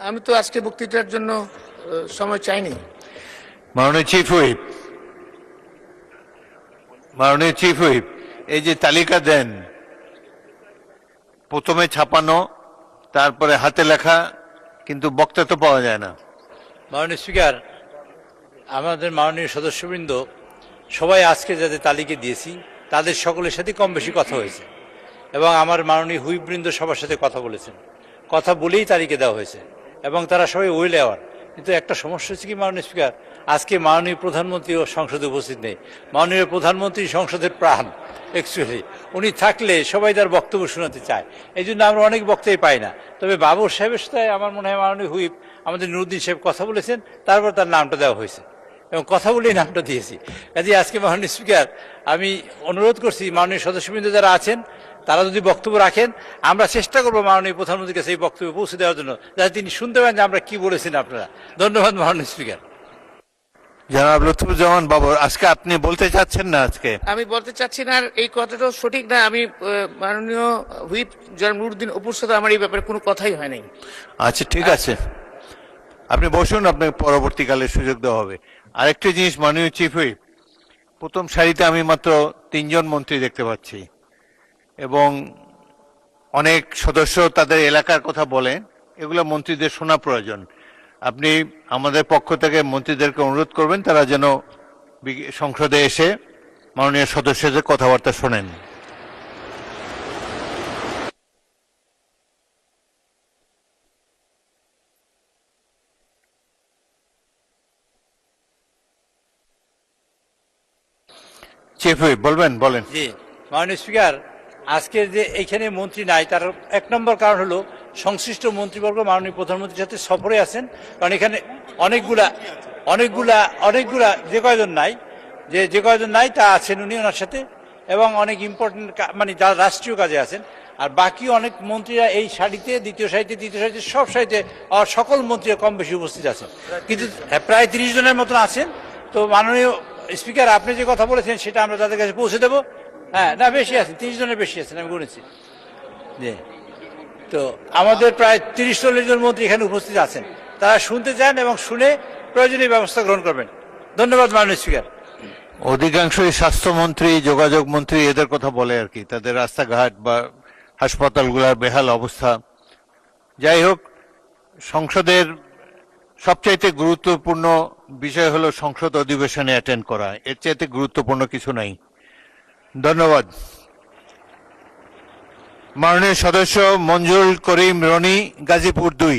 আমি তো আজকে বক্তৃতার জন্য সময় চাইনি। মাননীয় চিফ হুইপ, এই যে তালিকা দেন, প্রথমে ছাপানো, তারপরে হাতে লেখা, কিন্তু বক্তা তো পাওয়া যায় না। মাননীয় স্পিকার, আমাদের মাননীয় সদস্যবৃন্দ সবাই আজকে যাদের তালিকা দিয়েছি তাদের সকলের সাথে কম বেশি কথা হয়েছে এবং আমার মাননীয় হুইপবৃন্দ সবার সাথে কথা বলেছেন, কথা বলেই তালিকা দেওয়া হয়েছে এবং তারা সবাই ওয়েল অ্যাওয়ার। কিন্তু একটা সমস্যা হচ্ছে কি মাননীয় স্পিকার, আজকে মাননীয় প্রধানমন্ত্রীও সংসদে উপস্থিত নেই। মাননীয় প্রধানমন্ত্রী সংসদের প্রাণ, অ্যাকচুয়ালি উনি থাকলে সবাই তার বক্তব্য শোনাতে চায়, এই জন্য আমরা অনেক বক্তাই পাই না। তবে বাবর সাহেবের সাথে আমার মনে হয় মাননীয় হুইপ আমাদের নুরুদ্দিন সাহেব কথা বলেছেন, তারপর তার নামটা দেওয়া হয়েছে এবং কথা বলেই নামটা দিয়েছি। কাজে আজকে মাননীয় স্পিকার, আমি অনুরোধ করছি মাননীয় সদস্যবৃন্দ যারা আছেন তারা যদি বক্তব্য রাখেন, আমরা চেষ্টা করবো মাননীয় প্রধানমন্ত্রীর কাছে এই বক্তব্য পৌঁছে দেওয়ার জন্য, যাতে তিনি শুনতে পারেন যে আমরা কি বলেছেন আপনারা। ধন্যবাদ মাননীয় স্পিকার। জনাব লুৎফুজ্জামান বাবর, আজকে আপনি বলতে চাচ্ছেন না? আজকে আমি বলতে চাচ্ছি না, আর এই কথাটা সঠিক না। আমি মাননীয় হুইপ জনাব নুরুদ্দিন অপুর সাথে আমার এই ব্যাপারে কোনো কথাই হয় নাই। আচ্ছা, ঠিক আছে, আপনি বসুন, আপনাকে পরবর্তীকালে সুযোগ দেওয়া হবে। আরেকটি জিনিস মাননীয় চিফ হুইপ, প্রথম সারিতে আমি মাত্র 3 জন মন্ত্রী দেখতে পাচ্ছি এবং অনেক সদস্য তাদের এলাকার কথা বলেন, এগুলো মন্ত্রীদের শোনা প্রয়োজন। আপনি আমাদের পক্ষ থেকে মন্ত্রীদেরকে অনুরোধ করবেন তারা যেন সংসদে এসে মাননীয় সদস্যদের কথাবার্তা শোনেন। চিফ হুইপ বলেন। জি মাননীয় স্পিকার, আজকের যে এইখানে মন্ত্রী নাই তার এক নম্বর কারণ হলো সংশ্লিষ্ট মন্ত্রীবর্গ মাননীয় প্রধানমন্ত্রীর সাথে সফরে আছেন, কারণ এখানে অনেকগুলা যে কয়জন নাই তা আছেন উনি ওনার সাথে, এবং অনেক ইম্পর্টেন্ট মানে যারা রাষ্ট্রীয় কাজে আছেন। আর বাকি অনেক মন্ত্রীরা এই সারিতে, দ্বিতীয় সারিতে, তৃতীয় সারিতে, সব সারিতে সকল মন্ত্রীরা কম বেশি উপস্থিত আছেন, কিন্তু প্রায় 30 জনের মতন আছেন। তো মাননীয় স্পিকার, আপনি যে কথা বলেছেন সেটা আমরা তাদের কাছে পৌঁছে দেবো। হ্যাঁ, না বেশি আছেন, 30 জনের বেশি আছেন, আমি গুনেছি। জি, তো আমাদের প্রায় 30-40 জন মন্ত্রী এখানে উপস্থিত আছেন, তারা শুনতে চান এবং শুনে প্রয়োজনীয় ব্যবস্থা গ্রহণ করবেন। ধন্যবাদ মাননীয় স্পিকার। অধিকাংশই স্বাস্থ্যমন্ত্রী, যোগাযোগ মন্ত্রী এদের কথা বলে আর কি, তাদের রাস্তাঘাট বা হাসপাতালগুলোর বেহাল অবস্থা। যাই হোক, সংসদের সবচাইতে গুরুত্বপূর্ণ বিষয় হলো সংসদ অধিবেশনে অ্যাটেন্ড করা, এর চাইতে গুরুত্বপূর্ণ কিছু নাই। ধন্যবাদ। মাননীয় সদস্য মঞ্জুরুল করিম রনি, গাজীপুর 2।